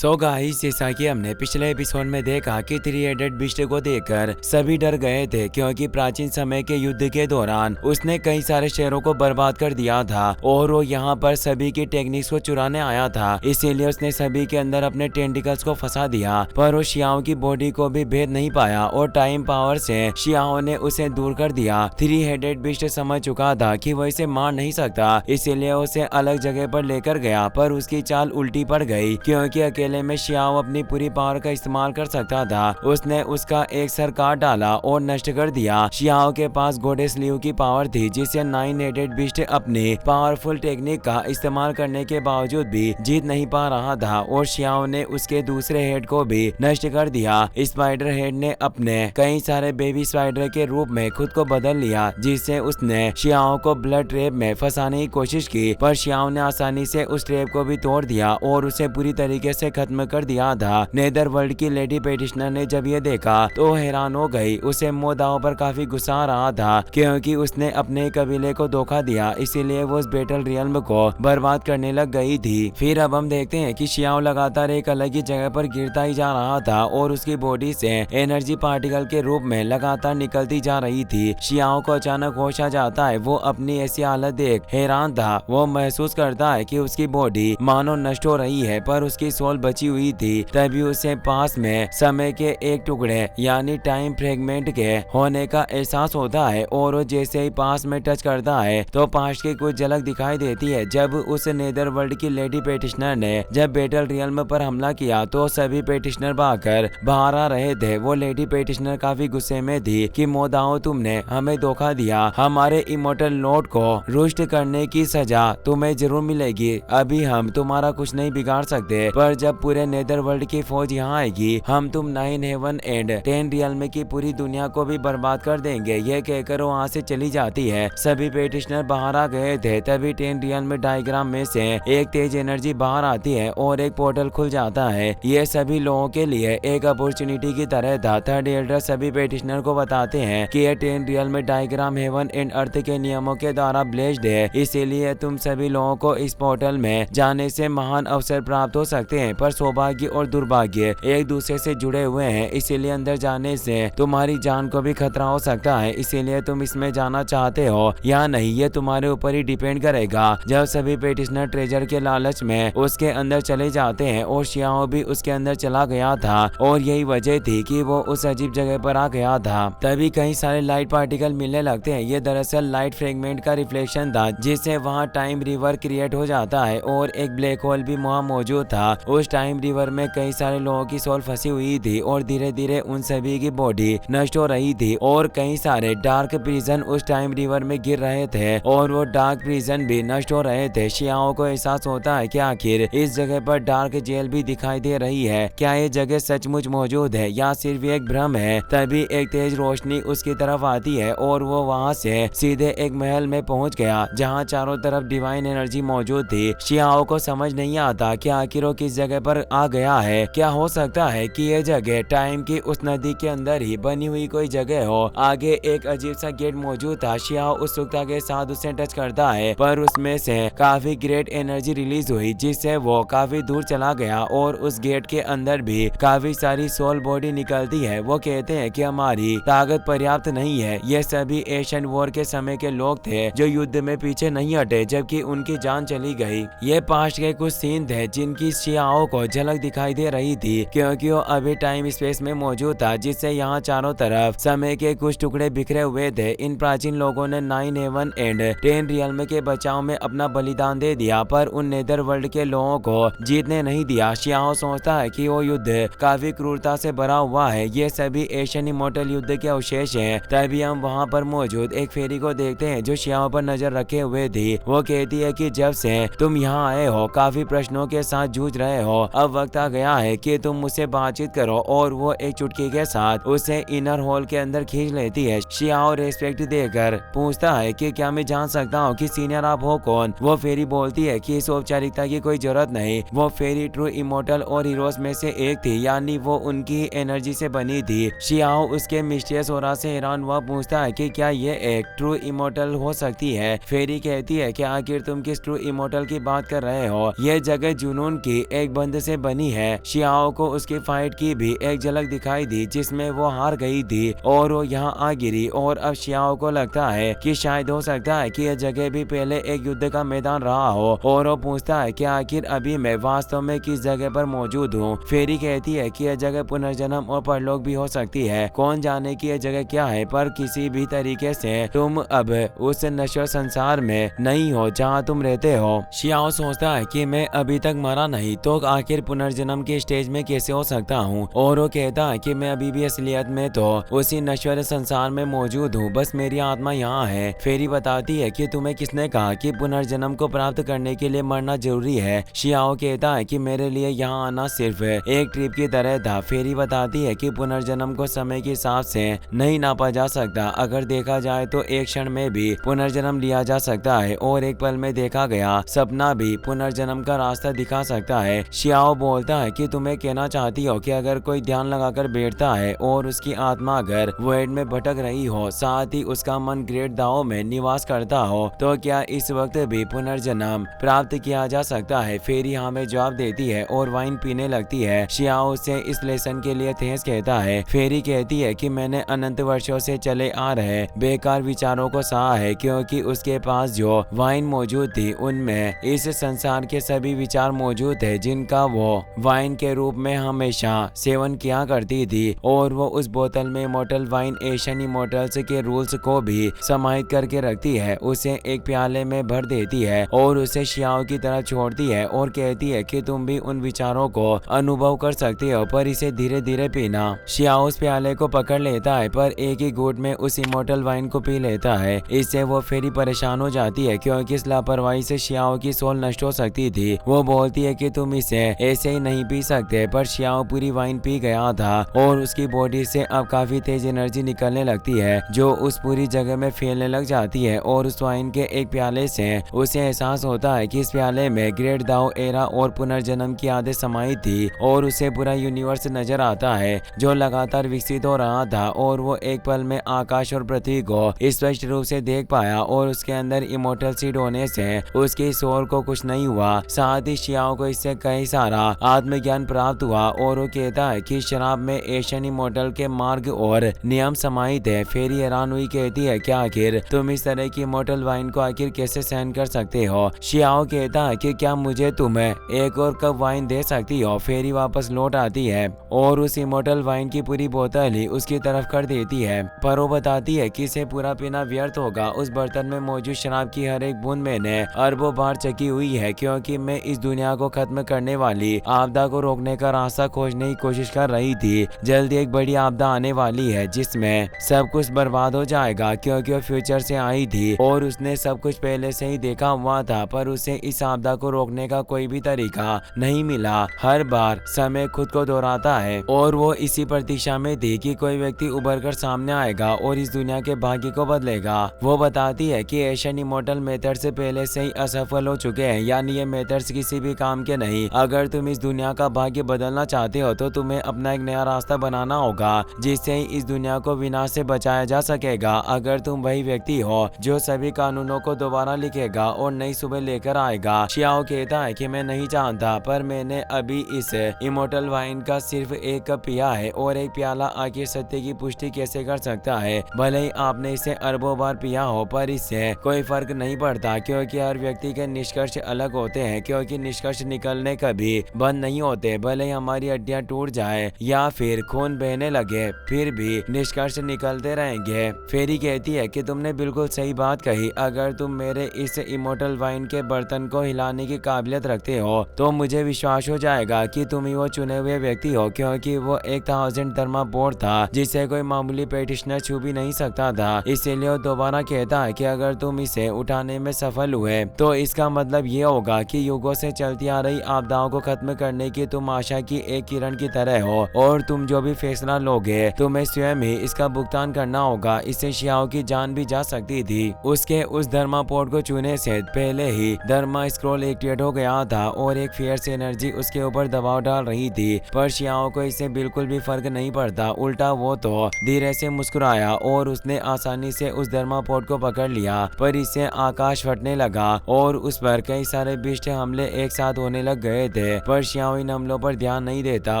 So guys, जैसा कि हमने पिछले एपिसोड में देखा कि थ्री हेडेड बिस्ट को देखकर सभी डर गए थे, क्योंकि प्राचीन समय के युद्ध के दौरान उसने कई सारे शहरों को बर्बाद कर दिया था और वो यहाँ पर सभी की टेक्निक्स को चुराने आया था। इसीलिए उसने सभी के अंदर अपने टेंटिकल्स को फंसा दिया, पर वो शियाओ की बॉडी को भी भेद नहीं पाया और टाइम पावर से शियाओ ने उसे दूर कर दिया। थ्री हेडेड बिस्ट समझ चुका था कि वो इसे मार नहीं सकता, इसीलिए उसे अलग जगह पर लेकर गया, पर उसकी चाल उल्टी पड़ गई, क्योंकि अकेले में शियाओ अपनी पूरी पावर का इस्तेमाल कर सकता था। उसने उसका एक सर काट डाला और नष्ट कर दिया। शियाओ के पास गोडेस लियू की पावर थी, जिससे नाइन हेडेड बिस्ट अपनी पावरफुल टेक्निक का इस्तेमाल करने के बावजूद भी जीत नहीं पा रहा था और शियाओ ने उसके दूसरे हेड को भी नष्ट कर दिया। स्पाइडर हेड ने अपने कई सारे बेबी स्पाइडर के रूप में खुद को बदल लिया, जिससे उसने शियाओ को ब्लड ट्रैप में फंसाने की कोशिश की, पर शियाओ ने आसानी से उस ट्रैप को भी तोड़ दिया और उसे पूरी तरीके से खत्म कर दिया था। नेदर वर्ल्ड की लेडी पेटिशनर ने जब ये देखा तो हैरान हो गई। उसे मोदाओं पर काफी गुस्सा आ रहा था, क्योंकि उसने अपने कबीले को धोखा दिया, इसीलिए वो उस बैटल रियल्म को बर्बाद करने लग गई थी। फिर अब हम देखते हैं कि शियाओ लगातार एक अलग ही जगह पर गिरता ही जा रहा था और उसकी बॉडी से एनर्जी पार्टिकल के रूप में लगातार निकलती जा रही थी। शियाओ को अचानक होश आ जाता है। वो अपनी ऐसी हालत देख हैरान था। वो महसूस करता है कि उसकी बॉडी मानो नष्ट हो रही है, पर उसकी सोल बची हुई थी। तभी उसे पास में समय के एक टुकड़े यानी टाइम फ्रेगमेंट के होने का एहसास होता है और वो जैसे ही पास में टच करता है तो पास की कुछ झलक दिखाई देती है। जब उस नेदर वर्ल्ड की लेडी पेटिशनर ने जब बैटल रियल्म पर हमला किया तो सभी पेटिशनर भागकर बाहर आ रहे थे। वो लेडी पेटिशनर काफी गुस्से में थी कि मोदाओ, तुमने हमें धोखा दिया। हमारे इमोर्टल लॉर्ड को रुष्ट करने की सजा तुम्हें जरूर मिलेगी। अभी हम तुम्हारा कुछ नहीं बिगाड़ सकते, पर जब पूरे नेदर वर्ल्ड की फौज यहाँ आएगी हम तुम 9 हेवन एंड 10 रियल्म की पूरी दुनिया को भी बर्बाद कर देंगे। ये कहकर वहाँ से चली जाती है। सभी पेटिशनर बाहर आ गए थे। तभी 10 रियल्म डायग्राम में से एक तेज एनर्जी बाहर आती है और एक पोर्टल खुल जाता है। ये सभी लोगों के लिए एक अपॉर्चुनिटी की तरह था। थर्ड एल्डर सभी पेटिशनर को बताते हैं कि ये 10 realm diagram heaven and earth के नियमों के द्वारा ब्लेस्ड है, इसीलिए तुम सभी लोगों को इस पोर्टल में जाने से महान अवसर प्राप्त हो सकते हैं, पर सौभाग्य और दुर्भाग्य एक दूसरे से जुड़े हुए हैं, इसीलिए अंदर जाने से तुम्हारी जान को भी खतरा हो सकता है। इसीलिए तुम इसमें जाना चाहते हो या नहीं, ये तुम्हारे ऊपर ही डिपेंड करेगा। जब सभी पेटिशनर ट्रेजर के लालच में उसके अंदर चले जाते हैं और शियाओ भी उसके अंदर चला गया था और यही वजह थी कि वो उस अजीब जगह पर आ गया था। तभी कई सारे लाइट पार्टिकल मिलने लगते हैं। ये दरअसल लाइट फ्रेगमेंट का रिफ्लेक्शन था, जिससे वहाँ टाइम रिवर क्रिएट हो जाता है और एक ब्लैक होल भी वहाँ मौजूद था। उस टाइम रिवर में कई सारे लोगों की सोल फंसी हुई थी और धीरे धीरे उन सभी की बॉडी नष्ट हो रही थी और कई सारे डार्क प्रिजन उस टाइम रिवर में गिर रहे थे और वो डार्क प्रिजन भी नष्ट हो रहे थे। शियाओ को एहसास होता है कि आखिर इस जगह पर डार्क जेल भी दिखाई दे रही है। क्या ये जगह सचमुच मौजूद है या सिर्फ एक भ्रम है? तभी एक तेज रोशनी उसकी तरफ आती है और वो वहाँ से सीधे एक महल में पहुँच गया, जहाँ चारों तरफ डिवाइन एनर्जी मौजूद थी। शियाओ को समझ नहीं आता कि आखिर वो किस जगह पर आ गया है। क्या हो सकता है कि ये जगह टाइम की उस नदी के अंदर ही बनी हुई कोई जगह हो? आगे एक अजीब सा गेट मौजूद था। शियाओ उत्सुकता के साथ उसे टच करता है, पर उसमें से काफी ग्रेट एनर्जी रिलीज हुई, जिससे वो काफी दूर चला गया और उस गेट के अंदर भी काफी सारी सोल बॉडी निकलती है। वो कहते हैं कि हमारी ताकत पर्याप्त नहीं है। ये सभी एशियन वॉर के समय के लोग थे जो युद्ध में पीछे नहीं हटे जबकि उनकी जान चली गई। ये पास्ट के कुछ सीन थे जिनकी शियाओ को झलक दिखाई दे रही थी, क्योंकि वो अभी टाइम स्पेस में मौजूद था, जिससे यहाँ चारों तरफ समय के कुछ टुकड़े बिखरे हुए थे। इन प्राचीन लोगों ने 9 हेवन एंड 10 रियल्म के बचाव में अपना बलिदान दे दिया, पर उन नेदर वर्ल्ड के लोगों को जीतने नहीं दिया। शियाओ सोचता है कि वो युद्ध काफी क्रूरता से भरा हुआ है। ये सभी एशियन इमोर्टल युद्ध के अवशेष हैं। तभी हम वहाँ पर मौजूद एक फेरी को देखते हैं जो शियाओ पर नजर रखे हुए थी। वो कहती है कि जब से तुम यहाँ आए हो काफी प्रश्नों के साथ जूझ रहे हो। अब वक्त आ गया है कि तुम मुझसे बातचीत करो, और वो एक चुटकी के साथ उसे इनर हॉल के अंदर खींच लेती है। शियाओ रेस्पेक्ट देकर पूछता है कि क्या मैं जान सकता हूँ कि सीनियर आप हो कौन? वो फेरी बोलती है कि इस औपचारिकता की कोई जरूरत नहीं। वो फेरी ट्रू इमोर्टल और हीरोज में से एक थी, यानी वो उनकी एनर्जी से बनी थी। शियाओ उसके मिस्टीरियस ऑरा से हैरान हुआ पूछता है कि क्या ये एक ट्रू इमोर्टल हो सकती है? फेरी कहती है कि आखिर तुम किस ट्रू इमोर्टल की बात कर रहे हो? ये जगह जुनून की एक बंद गंध से बनी है। शियाओ को उसकी फाइट की भी एक झलक दिखाई दी जिसमें वो हार गई थी और वो यहाँ आ गिरी। और अब शियाओ को लगता है कि शायद हो सकता है कि यह जगह भी पहले एक युद्ध का मैदान रहा हो। और वो पूछता है कि आखिर अभी मैं वास्तव में किस जगह पर मौजूद हूँ। फेरी कहती है कि यह जगह पुनर्जन्म और परलोक भी हो सकती है, कौन जाने की यह जगह क्या है, पर किसी भी तरीके से तुम अब उस नश्वर संसार में नहीं हो जहाँ तुम रहते हो। शियाओ सोचता है कि मैं अभी तक मरा नहीं तो आखिर पुनर्जन्म के स्टेज में कैसे हो सकता हूँ। और वो कहता है कि मैं अभी भी असलियत में तो उसी नश्वर संसार में मौजूद हूँ, बस मेरी आत्मा यहाँ है। फेरी बताती है कि तुम्हें किसने कहा कि पुनर्जन्म को प्राप्त करने के लिए मरना जरूरी है। शियाओ कहता है कि मेरे लिए यहाँ आना सिर्फ एक ट्रिप की तरह था। फेरी बताती है कि पुनर्जन्म को समय के हिसाब से नहीं नापा जा सकता, अगर देखा जाए तो एक क्षण में भी पुनर्जन्म लिया जा सकता है और एक पल में देखा गया सपना भी पुनर्जन्म का रास्ता दिखा सकता है। शियाओ बोलता है कि तुम्हें कहना चाहती हो कि अगर कोई ध्यान लगाकर बैठता है और उसकी आत्मा अगर वॉइड में भटक रही हो, साथ ही उसका मन ग्रेट दाओ में निवास करता हो, तो क्या इस वक्त भी पुनर्जन्म प्राप्त किया जा सकता है। फेरी हमें जवाब देती है और वाइन पीने लगती है। शियाओ से इस लेसन के लिए थैंक्स कहता है। फेरी कहती है कि मैंने अनंत वर्षों से चले आ रहे बेकार विचारों को सहा है, क्योंकि उसके पास जो वाइन मौजूद थी उनमें इस संसार के सभी विचार मौजूद थे जिनका वो वाइन के रूप में हमेशा सेवन किया करती थी। और वो उस बोतल में इमोर्टल वाइन एशियन इमोर्टल्स के रूल्स को भी समाहित करके रखती है, उसे एक प्याले में भर देती है और उसे शियाओ की तरह छोड़ती है और कहती है कि तुम भी उन विचारों को अनुभव कर सकते हो, पर इसे धीरे धीरे पीना। शियाओ उस प्याले को पकड़ लेता है पर एक ही घूंट में उस इमोर्टल वाइन को पी लेता है। इससे वो फेरी परेशान हो जाती है क्योंकि इस लापरवाही से शियाओ की सोल नष्ट हो सकती थी। वो बोलती है कि तुम इसे ऐसे ही नहीं पी सकते, पर शियाओ पूरी वाइन पी गया था और उसकी बॉडी से अब काफी तेज एनर्जी निकलने लगती है जो उस पूरी जगह में फैलने लग जाती है। और उस वाइन के एक प्याले से उसे एहसास होता है कि इस प्याले में ग्रेट दाओ एरा और पुनर्जन्म की आदत समाई थी और उसे पूरा यूनिवर्स नजर आता है जो लगातार विकसित हो रहा था। और वो एक पल में आकाश और पृथ्वी को स्पष्ट रूप से देख पाया और उसके अंदर इमोर्टल सीड होने से उसकी सोल को कुछ नहीं हुआ। साथ ही शियाओ को इससे कई सारा आत्मज्ञान प्राप्त हुआ और वो कहता है कि शराब में एशियन इमोर्टल के मार्ग और नियम समाहित है। फेरी हैरान हुई कहती है कि आखिर तुम इस तरह की इमोर्टल वाइन को आखिर कैसे सहन कर सकते हो। शियाओ कहता है कि क्या मुझे तुम्हें एक और कप वाइन दे सकती हो। फेरी वापस लौट आती है और उस इमोर्टल वाइन की पूरी बोतल ही उसकी तरफ कर देती है, पर वो बताती है कि इसे पूरा पीना व्यर्थ होगा। उस बर्तन में मौजूद शराब की हर एक बूंद मैंने अरबों बार चखी हुई है, क्योंकि मैं इस दुनिया को खत्म करने वाली आपदा को रोकने का रास्ता खोजने की कोशिश कर रही थी। जल्दी एक बड़ी आपदा आने वाली है जिसमें सब कुछ बर्बाद हो जाएगा, क्योंकि वो फ्यूचर से आई थी और उसने सब कुछ पहले से ही देखा हुआ था, पर उसे इस आपदा को रोकने का कोई भी तरीका नहीं मिला। हर बार समय खुद को दोहराता है और वो इसी प्रतीक्षा में थी कि कोई व्यक्ति उभर कर सामने आएगा और इस दुनिया के भाग्य को बदलेगा। वो बताती है कि एशियन इमोर्टल मेथड से पहले से ही असफल हो चुके हैं, यानी ये मेथड्स किसी भी काम के नहीं। अगर तुम इस दुनिया का भाग्य बदलना चाहते हो तो तुम्हें अपना एक नया रास्ता बनाना होगा जिससे ही इस दुनिया को विनाश से बचाया जा सकेगा। अगर तुम वही व्यक्ति हो जो सभी कानूनों को दोबारा लिखेगा और नई सुबह लेकर आएगा। शियाओ कहता है कि मैं नहीं जानता, पर मैंने अभी इस इमोर्टल वाइन का सिर्फ एक कप पिया है और एक प्याला आखिर सत्य की पुष्टि कैसे कर सकता है। भले ही आपने इसे अरबों बार पिया हो, पर इससे कोई फर्क नहीं पड़ता, क्योंकि हर व्यक्ति के निष्कर्ष अलग होते हैं, क्योंकि निष्कर्ष निकलने कभी बंद नहीं होते। भले ही हमारी हड्डियां टूट जाए या फिर खून बहने लगे, फिर भी निष्कर्ष निकलते रहेंगे। फेरी कहती है कि तुमने बिल्कुल सही बात कही। अगर तुम मेरे इस इमोर्टल वाइन के बर्तन को हिलाने की काबिलियत रखते हो तो मुझे विश्वास हो जाएगा कि तुम ही वो चुने हुए व्यक्ति हो, क्योंकि वो 1000 धर्मा बोर्ड था जिसे कोई मामूली पेटिशनर छू भी नहीं सकता था। इसीलिए वो दोबारा कहता है कि अगर तुम इसे उठाने में सफल हुए तो इसका मतलब ये होगा कि युगों से चलती आ रही आपदाओं को खत्म करने की तुम आशा की एक किरण की तरह हो और तुम जो भी फैसला लोगे तुम्हें स्वयं ही इसका भुगतान करना होगा। इससे शियाओ की जान भी जा सकती थी। उसके उस धर्मा पोर्ट को छूने से पहले ही धर्मा स्क्रॉल एक्टिवेट हो गया था और एक फियर्स एनर्जी उसके ऊपर दबाव डाल रही थी, पर शियाओ को इससे बिल्कुल भी फर्क नहीं पड़ता। उल्टा वो तो धीरे से मुस्कुराया और उसने आसानी से उस धर्मा पोर्ट को पकड़ लिया, पर इससे आकाश फटने लगा और उस पर कई सारे बिष्ट हमले एक साथ होने लग गए थे। थे, पर शियाओ इन हमलों पर ध्यान नहीं देता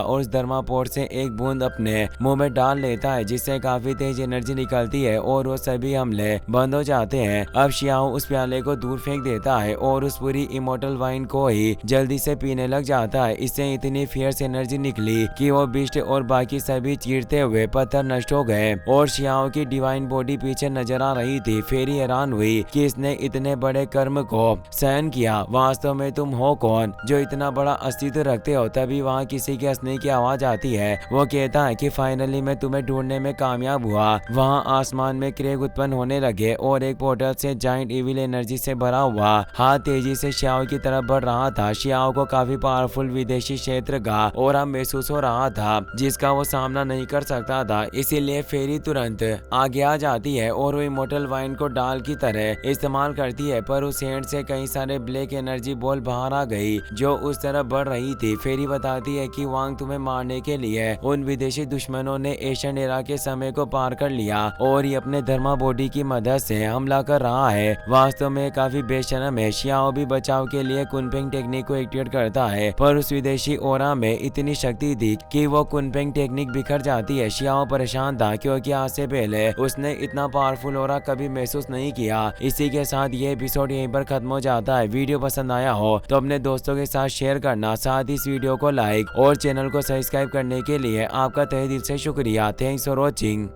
और उस थर्मापोर्ट से एक बूंद अपने मुंह में डाल लेता है, जिससे काफी तेज एनर्जी निकलती है और वो सभी हमले बंद हो जाते हैं। अब शियाओ उस प्याले को दूर फेंक देता है और उस पूरी इमोर्टल वाइन को ही जल्दी से पीने लग जाता है। इससे इतनी फियर्स एनर्जी निकली कि वो बिस्ट और बाकी सभी चीरते हुए पत्थर नष्ट हो गए और शियाओ की डिवाइन बॉडी पीछे नजर आ रही थी। फेरी हैरान हुई कि इसने इतने बड़े कर्म को सहन किया। वास्तव में तुम हो कौन जो इतना बड़ा अस्तित्व रखते हो? तभी वहाँ किसी के हंसने की आवाज आती है। वो कहता है कि फाइनली मैं तुम्हें ढूंढने में कामयाब हुआ। वहाँ आसमान में क्रेग उत्पन्न होने लगे और एक पोर्टल से जाइंट इविल एनर्जी से भरा हुआ हाथ तेजी से शियाओ की तरफ बढ़ रहा था। शियाओ को काफी पावरफुल विदेशी क्षेत्र का और महसूस हो रहा था, जिसका वो सामना नहीं कर सकता था। इसीलिए फेरी तुरंत आगे आ जाती है और वो इमोर्टल वाइन को डाल की तरह इस्तेमाल करती है, पर उस हैंड से कई सारे ब्लैक एनर्जी बॉल बाहर आ गई जो उस तरफ बढ़ रही थी। फेरी बताती है कि वांग तुम्हें मारने के लिए उन विदेशी दुश्मनों ने एशियन एरा के समय को पार कर लिया और ये अपने धर्मा बॉडी की मदद से हमला कर रहा है। वास्तव में काफी बेशरम है। शियाओ भी बचाव के लिए कुनफेंग टेक्निक को एक्टिवेट करता है, पर उस विदेशी ओरा में इतनी शक्ति थी कि वो कुनफेंग टेक्निक बिखर जाती है। शियाओ परेशान था क्योंकि आज से पहले उसने इतना पावरफुल ओरा कभी महसूस नहीं किया। इसी के साथ ये एपिसोड यहीं पर खत्म हो जाता है। वीडियो पसंद आया हो तो अपने दोस्तों के साथ शेयर करना, साथ ही इस वीडियो को लाइक और चैनल को सब्सक्राइब करने के लिए आपका तहे दिल से शुक्रिया। Thanks for watching.